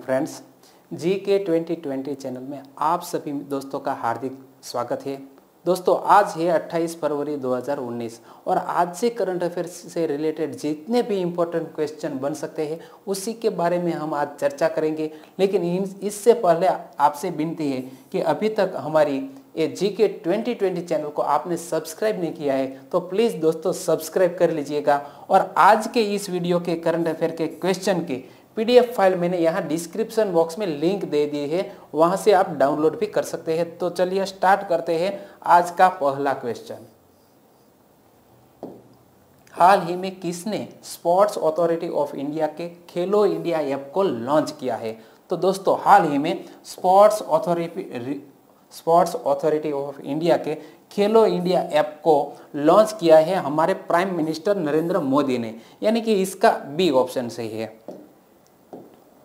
Friends, जी के 2020 channel में आप सभी दोस्तों का हार्दिक स्वागत है। दोस्तों, आज है 28 फरवरी 2019 और आज से करंट अफेयर्स से रिलेटेड जितने भी इम्पोर्टेंट क्वेश्चन बन सकते हैं उसी के बारे में हम आज चर्चा करेंगे। लेकिन इससे पहले आपसे विनती है कि अभी तक हमारी ये जी के 2020 चैनल को आपने सब्सक्राइब नहीं किया है तो प्लीज़ दोस्तों सब्सक्राइब कर लीजिएगा। और आज के इस वीडियो के करंट अफेयर के क्वेश्चन की PDF फाइल मैंने यहाँ डिस्क्रिप्शन बॉक्स में लिंक दे दी है, वहाँ से आप डाउनलोड भी कर सकते हैं। तो चलिए स्टार्ट करते हैं आज का पहला क्वेश्चन। हाल ही में किसने स्पोर्ट्स अथॉरिटी ऑफ इंडिया के खेलो इंडिया ऐप को लॉन्च किया है? तो दोस्तों, हाल ही में स्पोर्ट्स अथॉरिटी ऑफ इंडिया के खेलो इंडिया ऐप को लॉन्च किया है हमारे प्राइम मिनिस्टर नरेंद्र मोदी ने, यानी कि इसका बी ऑप्शन सही है।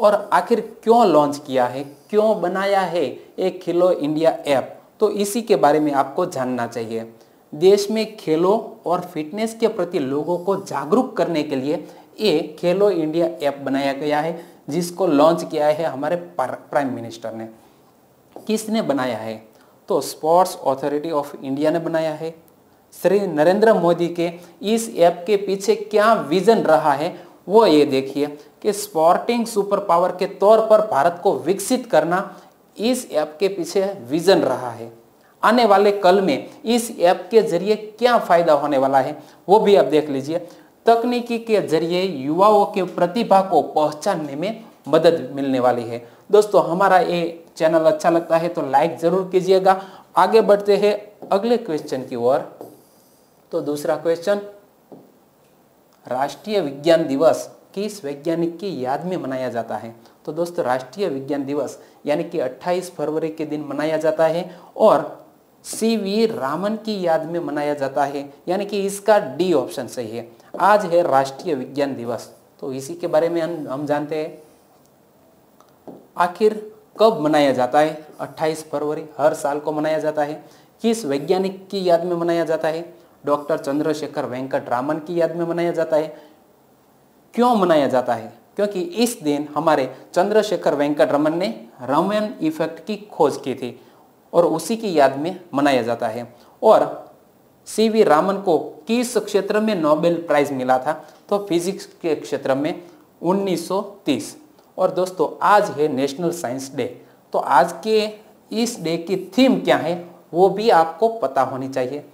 और आखिर क्यों लॉन्च किया है, क्यों बनाया है एक खेलो इंडिया ऐप, तो इसी के बारे में आपको जानना चाहिए। देश में खेलों और फिटनेस के प्रति लोगों को जागरूक करने के लिए ये खेलो इंडिया ऐप बनाया गया है, जिसको लॉन्च किया है हमारे प्राइम मिनिस्टर ने। किसने बनाया है? तो स्पोर्ट्स अथॉरिटी ऑफ इंडिया ने बनाया है। श्री नरेंद्र मोदी के इस ऐप के पीछे क्या विजन रहा है वो ये देखिए कि स्पोर्टिंग सुपर पावर के तौर पर भारत को विकसित करना इस ऐप के पीछे विजन रहा है। आने वाले कल में इस ऐप के जरिए क्या फायदा होने वाला है वो भी आप देख लीजिए। तकनीकी के जरिए युवाओं के प्रतिभा को पहचानने में मदद मिलने वाली है। दोस्तों, हमारा ये चैनल अच्छा लगता है तो लाइक जरूर कीजिएगा। आगे बढ़ते हैं अगले क्वेश्चन की ओर। तो दूसरा क्वेश्चन, राष्ट्रीय विज्ञान दिवस किस वैज्ञानिक की याद में मनाया जाता है? तो दोस्तों, राष्ट्रीय विज्ञान दिवस यानी कि 28 फरवरी के दिन मनाया जाता है और CV रामन की याद में मनाया जाता है, यानी कि इसका डी ऑप्शन सही है। आज है राष्ट्रीय विज्ञान दिवस, तो इसी के बारे में हम जानते हैं। आखिर कब मनाया जाता है? 28 फरवरी हर साल को मनाया जाता है। किस वैज्ञानिक की याद में मनाया जाता है? डॉक्टर चंद्रशेखर वेंकट रामन की याद में मनाया जाता है। क्यों मनाया जाता है? क्योंकि इस दिन हमारे चंद्रशेखर वेंकट रमन ने रमन इफेक्ट की खोज की थी और उसी की याद में मनाया जाता है। और CV रामन को किस क्षेत्र में नोबेल प्राइज मिला था? तो फिजिक्स के क्षेत्र में 1930। और दोस्तों, आज है नेशनल साइंस डे, तो आज के इस डे की थीम क्या है वो भी आपको पता होनी चाहिए।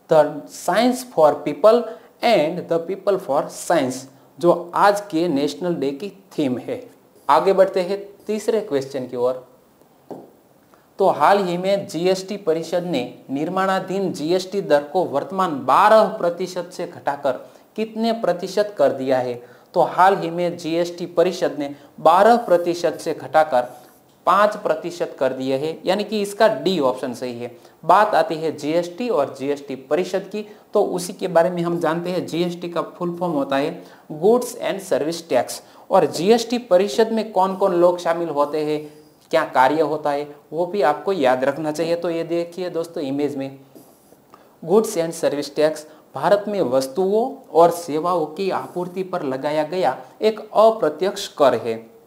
The science for people and the people for science, जो आज के नेशनल डे की थीम है। आगे बढ़ते हैं तीसरे क्वेश्चन की ओर। तो हाल ही में GST परिषद ने निर्माणाधीन GST दर को वर्तमान 12% से घटाकर कितने प्रतिशत कर दिया है? तो हाल ही में GST परिषद ने 12% से घटाकर 5% कर दिए हैं, यानी कि इसका डी ऑप्शन सही है। बात आती है GST और GST परिषद की, तो उसी के बारे में हम जानते हैं। GST का फुल फॉर्म होता है गुड्स एंड सर्विस टैक्स। और GST परिषद में कौन कौन लोग शामिल होते हैं, क्या कार्य होता है वो भी आपको याद रखना चाहिए। तो ये देखिए दोस्तों इमेज में, goods and service tax Bharat में वस्तुओं और सेवाओं की आपूर्ति पर लगाया गया एक अप्रत्यक्ष कर है।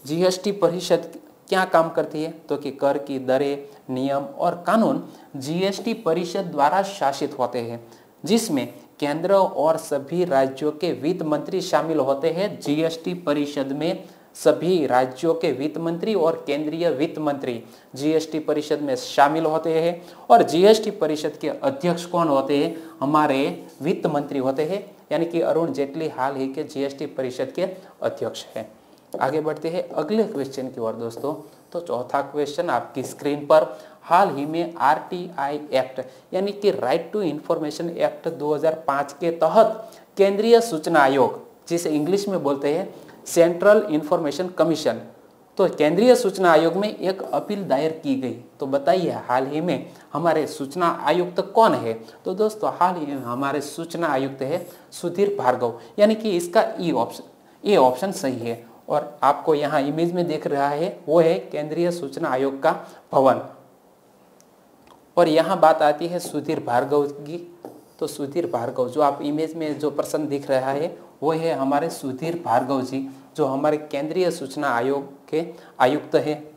GST परिषद क्या काम करती है? तो कि कर की दरें, नियम और कानून GST परिषद द्वारा शासित होते हैं, जिसमें केंद्र और सभी राज्यों के वित्त मंत्री शामिल होते हैं। GST परिषद में सभी राज्यों के वित्त मंत्री और केंद्रीय वित्त मंत्री GST परिषद में शामिल होते हैं। और GST परिषद के अध्यक्ष कौन होते हैं? हमारे वित्त मंत्री होते हैं, यानी कि अरुण जेटली हाल ही के GST परिषद के अध्यक्ष हैं। आगे बढ़ते हैं अगले क्वेश्चन की ओर दोस्तों। तो चौथा क्वेश्चन आपकी स्क्रीन पर, हाल ही में RTI एक्ट यानी कि राइट टू इंफॉर्मेशन एक्ट 2005 के तहत केंद्रीय सूचना आयोग, जिसे इंग्लिश में बोलते हैं सेंट्रल इंफॉर्मेशन कमीशन, तो केंद्रीय सूचना आयोग में एक अपील दायर की गई। तो बताइए हाल ही में हमारे सूचना आयुक्त कौन है? तो दोस्तों, हाल ही में हमारे सूचना आयुक्त है सुधीर भार्गव, यानी कि इसका ए ऑप्शन सही है। और आपको यहाँ इमेज में देख रहा है वो है केंद्रीय सूचना आयोग का भवन। और यहाँ बात आती है सुधीर भार्गव की, तो सुधीर भार्गव जो आप इमेज में जो पर्सन दिख रहा है वो है हमारे सुधीर भार्गव जी। जो हमारे केंद्रीय सूचना आयोग के आयुक्त हैं।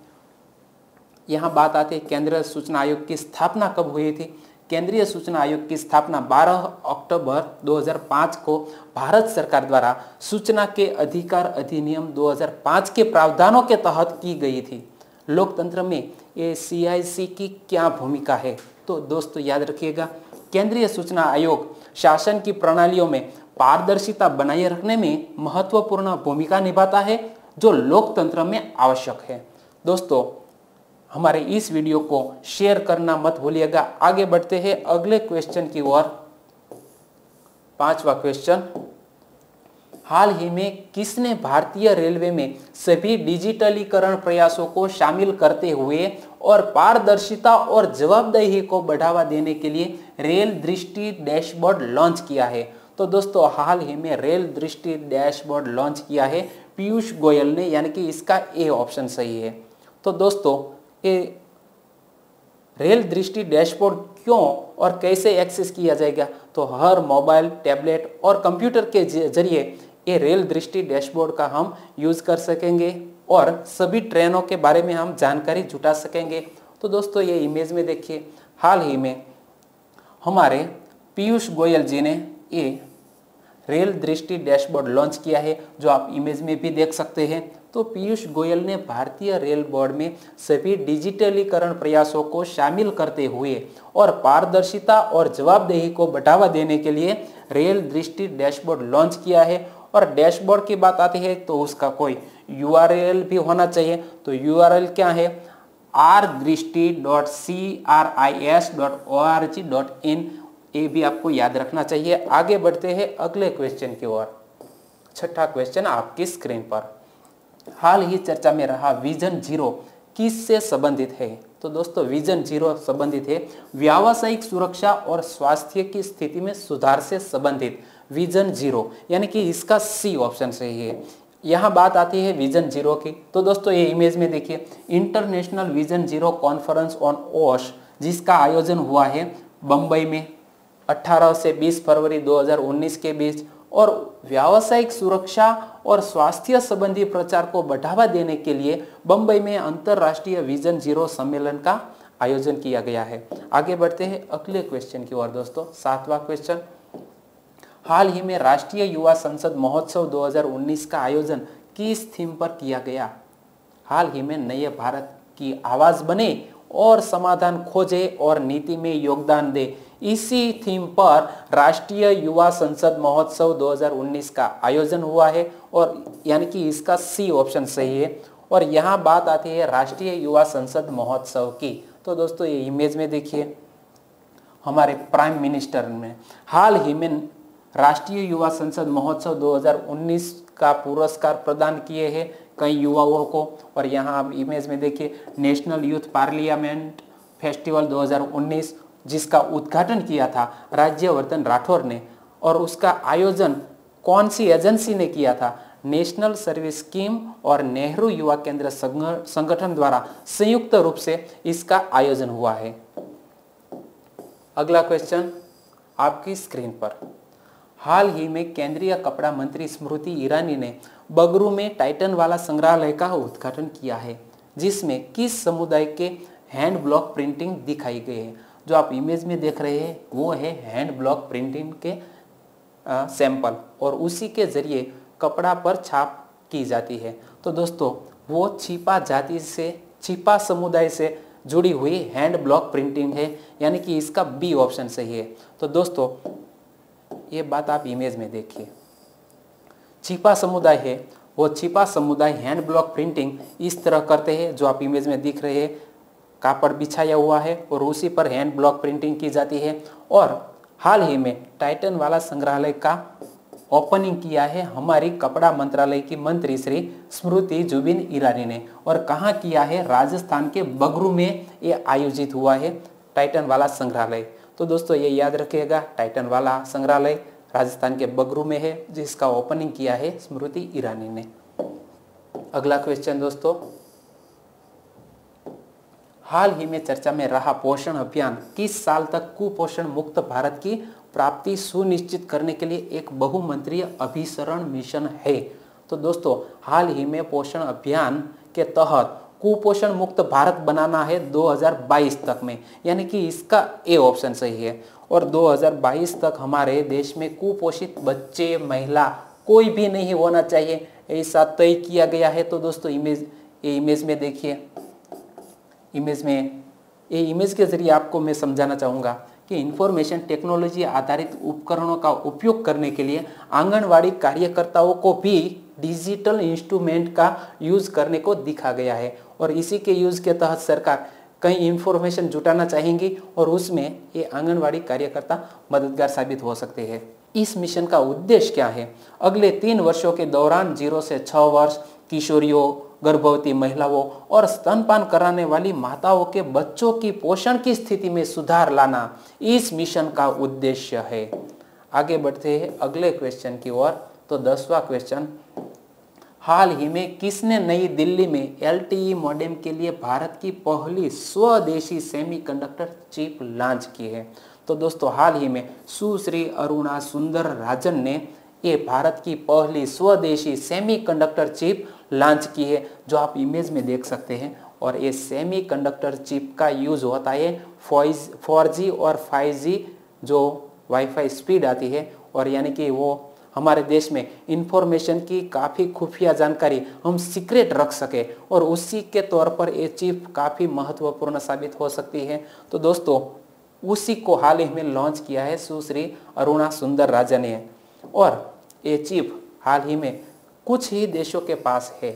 यहाँ बात आती है केंद्रीय सूचना आयोग की स्थापना कब हुई थी। केंद्रीय सूचना आयोग की स्थापना 12 अक्टूबर 2005 को भारत सरकार द्वारा सूचना के अधिकार अधिनियम 2005 के प्रावधानों के तहत की गई थी। लोकतंत्र में ये CIC की क्या भूमिका है, तो दोस्तों याद रखिएगा, केंद्रीय सूचना आयोग शासन की प्रणालियों में पारदर्शिता बनाए रखने में महत्वपूर्ण भूमिका निभाता है, जो लोकतंत्र में आवश्यक है। दोस्तों हमारे इस वीडियो को शेयर करना मत भूलिएगा। आगे बढ़ते हैं अगले क्वेश्चन की ओर। 5वां क्वेश्चन, हाल ही में किसने भारतीय रेलवे में सभी डिजिटलीकरण प्रयासों को शामिल करते हुए और पारदर्शिता और जवाबदेही को बढ़ावा देने के लिए रेल दृष्टि डैशबोर्ड लॉन्च किया है? तो दोस्तों हाल ही में रेल दृष्टि डैशबोर्ड लॉन्च किया है पीयूष गोयल ने, यानी कि इसका ए ऑप्शन सही है। तो दोस्तों ये रेल दृष्टि डैशबोर्ड क्यों और कैसे एक्सेस किया जाएगा, तो हर मोबाइल, टैबलेट और कंप्यूटर के जरिए ये रेल दृष्टि डैशबोर्ड का हम यूज कर सकेंगे और सभी ट्रेनों के बारे में हम जानकारी जुटा सकेंगे। तो दोस्तों ये इमेज में देखिए, हाल ही में हमारे पीयूष गोयल जी ने ये रेल दृष्टि डैशबोर्ड लॉन्च किया है, जो आप इमेज में भी देख सकते हैं। तो पीयूष गोयल ने भारतीय रेल बोर्ड में सभी डिजिटलीकरण प्रयासों को शामिल करते हुए और पारदर्शिता और जवाबदेही को बढ़ावा देने के लिए रेल दृष्टि डैशबोर्ड लॉन्च किया है। और डैशबोर्ड की बात आती है तो उसका कोई URL भी होना चाहिए। तो URL क्या है, rdrishti.cris.org.in, ये भी आपको याद रखना चाहिए। आगे बढ़ते हैं अगले क्वेश्चन की ओर। 6ठा क्वेश्चन आपकी स्क्रीन पर, हाल ही चर्चा में रहा विजन 0 किससे संबंधित है? तो दोस्तों विजन 0 संबंधित है व्यावसायिक सुरक्षा और स्वास्थ्य की स्थिति में सुधार से संबंधित विजन 0, यानी कि इसका सी ऑप्शन सही है। यहाँ बात आती है विजन 0 की। तो दोस्तों ये इमेज में देखिए, इंटरनेशनल विजन 0 कॉन्फ्रेंस ऑन ओश, जिसका आयोजन हुआ है बम्बई में 18 से 20 फरवरी 2019 के बीच, और व्यावसायिक सुरक्षा और स्वास्थ्य संबंधी प्रचार को बढ़ावा देने के लिए बम्बई में अंतरराष्ट्रीय विजन 0 सम्मेलन का आयोजन किया गया है। आगे बढ़ते हैं अगले क्वेश्चन की ओर। दोस्तों 7वां क्वेश्चन, हाल ही में राष्ट्रीय युवा संसद महोत्सव 2019 का आयोजन किस थीम पर किया गया? हाल ही में नए भारत की आवाज बने और समाधान खोजे और नीति में योगदान दे, इसी थीम पर राष्ट्रीय युवा संसद महोत्सव 2019 का आयोजन हुआ है, और यानी कि इसका सी ऑप्शन सही है। और यहाँ बात आती है राष्ट्रीय युवा संसद महोत्सव की। तो दोस्तों ये इमेज में देखिए, हमारे प्राइम मिनिस्टर ने हाल ही में राष्ट्रीय युवा संसद महोत्सव 2019 का पुरस्कार प्रदान किए हैं कई युवाओं को। और यहाँ आप इमेज में देखिए, नेशनल यूथ पार्लियामेंट फेस्टिवल 2019, जिसका उद्घाटन किया था राज्यवर्धन राठौर ने, और उसका आयोजन कौन सी एजेंसी ने किया था? नेशनल सर्विस स्कीम और नेहरू युवा केंद्र संगठन द्वारा संयुक्त रूप से इसका आयोजन हुआ है। अगला क्वेश्चन आपकी स्क्रीन पर, हाल ही में केंद्रीय कपड़ा मंत्री स्मृति ईरानी ने बगरू में टाइटन वाला संग्रहालय का उद्घाटन किया है, जिसमें किस समुदाय के हैंड ब्लॉक प्रिंटिंग दिखाई गई है? जो आप इमेज में देख रहे हैं वो है हैंड ब्लॉक प्रिंटिंग के सैंपल, और उसी के जरिए कपड़ा पर छाप की जाती है। तो दोस्तों वो छिपा समुदाय से जुड़ी हुई हैंड ब्लॉक प्रिंटिंग है, यानी कि इसका बी ऑप्शन सही है। तो दोस्तों ये बात आप इमेज में देखिए, छिपा समुदाय है, वो छिपा समुदाय हैंड ब्लॉक प्रिंटिंग इस तरह करते हैं, जो आप इमेज में दिख रहे हैं, कापड़ बिछाया हुआ है और उसी पर हैंड ब्लॉक प्रिंटिंग की जाती है। और हाल ही में टाइटन वाला संग्रहालय का ओपनिंग किया है हमारी कपड़ा मंत्रालय की मंत्री श्री स्मृति जुबिन ईरानी ने, और कहाँ किया है? राजस्थान के बगरू में ये आयोजित हुआ है टाइटन वाला संग्रहालय। तो दोस्तों ये याद रखिएगा, टाइटन वाला संग्रहालय राजस्थान के बगरू में है, जिसका ओपनिंग किया है स्मृति ईरानी ने। अगला क्वेश्चन दोस्तों, हाल ही में चर्चा में रहा पोषण अभियान किस साल तक कुपोषण मुक्त भारत की प्राप्ति सुनिश्चित करने के लिए एक बहुमंत्रीय अभिसरण मिशन है? तो दोस्तों हाल ही में पोषण अभियान के तहत कुपोषण मुक्त भारत बनाना है 2022 तक में, यानी कि इसका ए ऑप्शन सही है। और 2022 तक हमारे देश में कुपोषित बच्चे, महिला कोई भी नहीं होना चाहिए, ऐसा तय किया गया है। तो दोस्तों इमेज में देखिए, इमेज के जरिए आपको मैं समझाना चाहूँगा कि इंफॉर्मेशन टेक्नोलॉजी आधारित उपकरणों का उपयोग करने के लिए आंगनवाड़ी कार्यकर्ताओं को भी डिजिटल इंस्ट्रूमेंट का यूज करने को दिखा गया है। और इसी के यूज के तहत सरकार कई इंफॉर्मेशन जुटाना चाहेंगी और उसमें ये आंगनवाड़ी कार्यकर्ता मददगार साबित हो सकते हैं। इस मिशन का उद्देश्य क्या है? अगले 3 वर्षों के दौरान 0 से 6 वर्ष किशोरियों, गर्भवती महिलाओं और स्तनपान कराने वाली माताओं के बच्चों की पोषण की स्थिति में सुधार लाना इस मिशन का उद्देश्य है। आगे बढ़ते हैं अगले क्वेश्चन की ओर। तो 10वां क्वेश्चन, हाल ही में किसने नई दिल्ली में LTE मॉडेम के लिए भारत की पहली स्वदेशी सेमीकंडक्टर चिप लॉन्च की है? तो दोस्तों हाल ही में सुश्री अरुणा सुंदर राजन ने ये भारत की पहली स्वदेशी सेमीकंडक्टर चिप लॉन्च की है, जो आप इमेज में देख सकते हैं। और ये सेमीकंडक्टर चिप का यूज होता है 4G और 5G जो वाईफाई स्पीड आती है, और यानी कि वो हमारे देश में इंफॉर्मेशन की काफ़ी खुफिया जानकारी हम सीक्रेट रख सके, और उसी के तौर पर ये चिप काफ़ी महत्वपूर्ण साबित हो सकती है। तो दोस्तों उसी को हाल ही में लॉन्च किया है सुश्री अरुणा सुंदर राजन ने, और ये चिप हाल ही में कुछ ही देशों के पास है।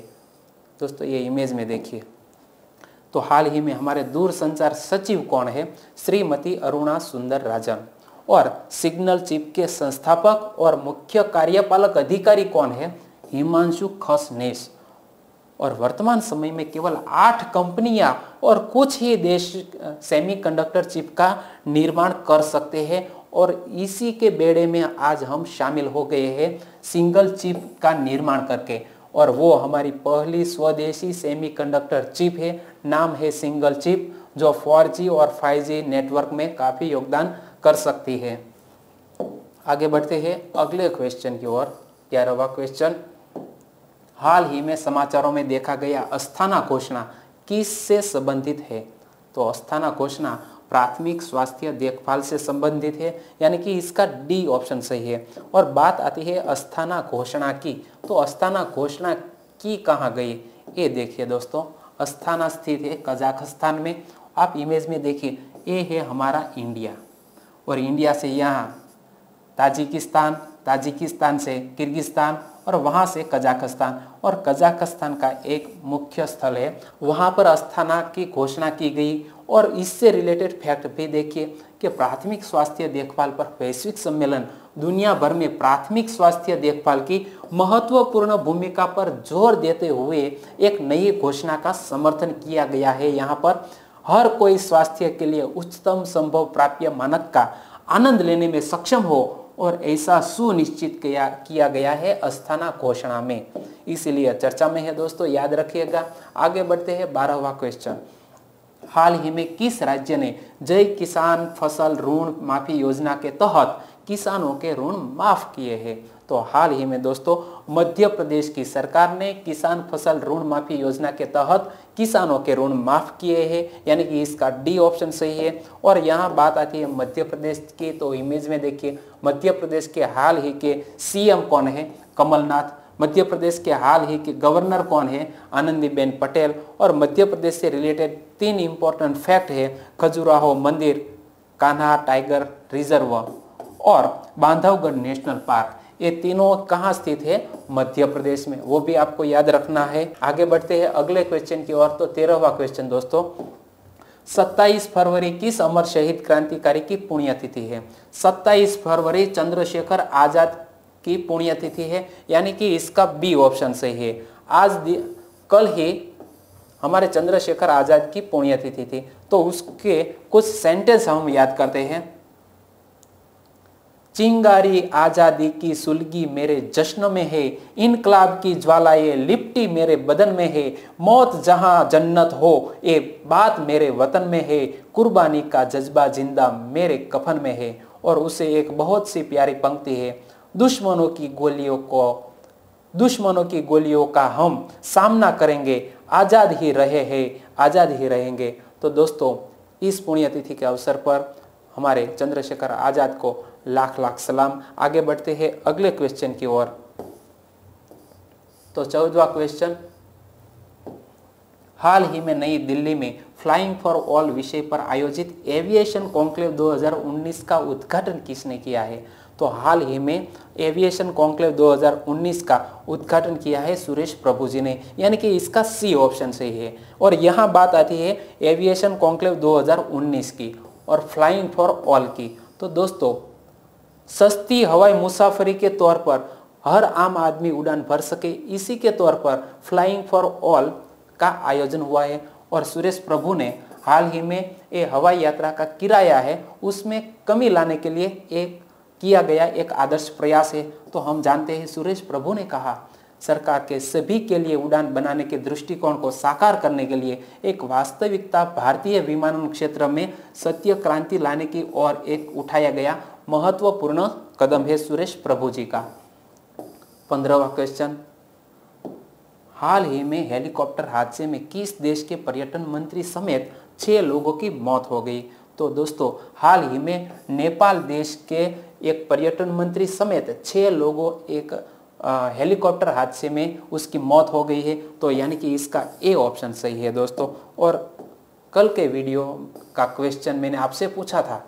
दोस्तों ये इमेज में देखिए, तो हाल ही में हमारे दूरसंचार सचिव कौन है? श्रीमती अरुणा सुंदर राजन। और सिग्नल चिप के संस्थापक और मुख्य कार्यपालक अधिकारी कौन है? हिमांशु खसनेस। और वर्तमान समय में केवल 8 कंपनियां और कुछ ही देश सेमीकंडक्टर चिप का निर्माण कर सकते हैं, और इसी के बेड़े में आज हम शामिल हो गए हैं सिंगल चिप का निर्माण करके। और वो हमारी पहली स्वदेशी सेमीकंडक्टर चिप है, नाम है सिंगल चिप, जो 4G और 5G नेटवर्क में काफ़ी योगदान कर सकती है। आगे बढ़ते हैं अगले क्वेश्चन की ओर। 11वां क्वेश्चन, हाल ही में समाचारों में देखा गया अस्थाना घोषणा किससे संबंधित है? तो अस्थाना घोषणा प्राथमिक स्वास्थ्य देखभाल से संबंधित है, यानी कि इसका डी ऑप्शन सही है। और बात आती है अस्थाना घोषणा की, तो अस्थाना घोषणा की कहाँ गई? ये देखिए दोस्तों, अस्थाना स्थित है कजाकिस्तान में। आप इमेज में देखिए, ये है हमारा इंडिया, और इंडिया से यहाँ ताजिकिस्तान, ताजिकिस्तान से किर्गिस्तान, और वहाँ से कजाकिस्तान, और कजाकिस्तान का एक मुख्य स्थल है, वहाँ पर अस्थाना की घोषणा की गई। और इससे रिलेटेड फैक्ट भी देखिए कि प्राथमिक स्वास्थ्य देखभाल पर वैश्विक सम्मेलन दुनिया भर में प्राथमिक स्वास्थ्य देखभाल की महत्वपूर्ण भूमिका पर जोर देते हुए एक नई घोषणा का समर्थन किया गया है। यहाँ पर हर कोई स्वास्थ्य के लिए उच्चतम संभव प्राप्य मानक का आनंद लेने में सक्षम हो, और ऐसा सुनिश्चित किया गया है अस्थाना घोषणा में, इसीलिए चर्चा में है दोस्तों, याद रखिएगा। आगे बढ़ते हैं 12वां क्वेश्चन, हाल ही में किस राज्य ने जय किसान फसल ऋण माफी योजना के तहत किसानों के ऋण माफ किए हैं? तो हाल ही में दोस्तों मध्य प्रदेश की सरकार ने किसान फसल ऋण माफी योजना के तहत किसानों के ऋण माफ किए हैं, यानी कि इसका डी ऑप्शन सही है। और यहाँ बात आती है मध्य प्रदेश की, तो इमेज में देखिए मध्य प्रदेश के हाल ही के CM कौन है? कमलनाथ। मध्य प्रदेश के हाल ही के गवर्नर कौन है? आनंदीबेन पटेल। और मध्य प्रदेश से रिलेटेड 3 इंपॉर्टेंट फैक्ट है, खजुराहो मंदिर, कान्हा टाइगर रिजर्व और बांधवगढ़ नेशनल पार्क, ये तीनों कहाँ स्थित है? मध्य प्रदेश में, वो भी आपको याद रखना है। आगे बढ़ते हैं अगले क्वेश्चन की ओर। तो 13वां क्वेश्चन दोस्तों, 27 फरवरी किस अमर शहीद क्रांतिकारी की पुण्यतिथि है? 27 फरवरी चंद्रशेखर आजाद की पुण्यतिथि है, यानी कि इसका बी ऑप्शन सही है। कल ही हमारे चंद्रशेखर आजाद की पुण्यतिथि थी, तो उसके कुछ सेंटेंस हम याद करते हैं। चिंगारी आजादी की सुलगी मेरे जश्न में है, इनकलाब की ज्वालाएं लिपटी मेरे बदन में है, मौत जहां जन्नत हो ये बात मेरे वतन में है, कुर्बानी का जज्बा जिंदा मेरे कफन में है। और उसे एक बहुत सी प्यारी पंक्ति है, दुश्मनों की गोलियों को दुश्मनों की गोलियों का हम सामना करेंगे, आजाद ही रहे हैं, आजाद ही रहेंगे। तो दोस्तों इस पुण्यतिथि के अवसर पर हमारे चंद्रशेखर आजाद को लाख लाख सलाम। आगे बढ़ते हैं अगले क्वेश्चन की ओर। तो 14वां क्वेश्चन, हाल ही में नई दिल्ली में फ्लाइंग फॉर ऑल विषय पर आयोजित एविएशन कॉन्क्लेव 2019 का उद्घाटन किसने किया है? तो हाल ही में एविएशन कॉन्क्लेव 2019 का उद्घाटन किया है सुरेश प्रभु जी ने, यानी कि इसका सी ऑप्शन सही है। और यहाँ बात आती है एविएशन कॉन्क्लेव 2019 की और फ्लाइंग फॉर ऑल की। तो दोस्तों सस्ती हवाई मुसाफरी के तौर पर हर आम आदमी उड़ान भर सके, इसी के तौर पर फ्लाइंग फॉर ऑल का आयोजन हुआ है। और सुरेश प्रभु ने हाल ही में ये हवाई यात्रा का किराया है उसमें कमी लाने के लिए एक किया गया एक आदर्श प्रयास है। तो हम जानते हैं सुरेश प्रभु ने कहा सरकार के सभी के लिए उड़ान बनाने के दृष्टिकोण को साकार करने के लिए एक वास्तविकता भारतीय विमानन क्षेत्र में सत्य क्रांति लाने की ओर एक उठाया गया महत्वपूर्ण कदम है सुरेश प्रभु जी का। 15वां क्वेश्चन, हाल ही में हेलीकॉप्टर हादसे में किस देश के पर्यटन मंत्री समेत 6 लोगों की मौत हो गई? तो दोस्तों हाल ही में नेपाल देश के एक पर्यटन मंत्री समेत 6 लोगों एक हेलीकॉप्टर हादसे में उसकी मौत हो गई है। तो यानी कि इसका ए ऑप्शन सही है दोस्तों। और कल के वीडियो का क्वेश्चन मैंने आपसे पूछा था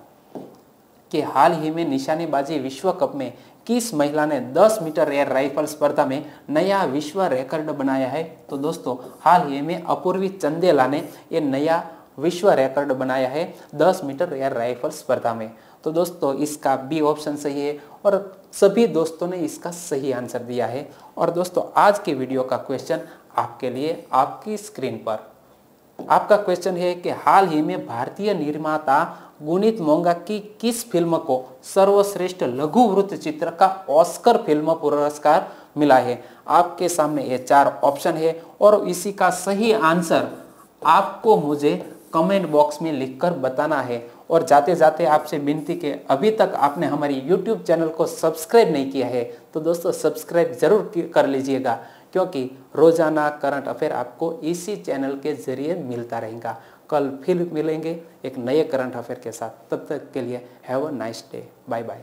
कि हाल ही में निशानेबाजी विश्व कप में किस महिला ने 10 मीटर एयर राइफल स्पर्धा में नया विश्व रिकॉर्ड बनाया है? तो दोस्तों हाल ही में अपूर्वी चंदेला ने ये नया विश्व रिकॉर्ड बनाया है 10 मीटर एयर राइफल स्पर्धा में। तो दोस्तों इसका बी ऑप्शन सही है और सभी दोस्तों ने इसका सही आंसर दिया है। और दोस्तों आज के वीडियो का क्वेश्चन आपके लिए आपकी स्क्रीन पर आपका क्वेश्चन है कि हाल ही में भारतीय निर्माता गुनीत मोंगा की किस फिल्म को सर्वश्रेष्ठ लघु वृत्त चित्र का ऑस्कर फिल्म पुरस्कार मिला है? आपके सामने ये 4 ऑप्शन है और इसी का सही आंसर आपको मुझे कमेंट बॉक्स में लिखकर बताना है। और जाते जाते आपसे विनती कि अभी तक आपने हमारी YouTube चैनल को सब्सक्राइब नहीं किया है तो दोस्तों सब्सक्राइब जरूर कर लीजिएगा, क्योंकि रोजाना करंट अफेयर आपको इसी चैनल के जरिए मिलता रहेगा। कल फिर मिलेंगे एक नए करंट अफेयर के साथ, तब तक के लिए have a nice day, bye bye.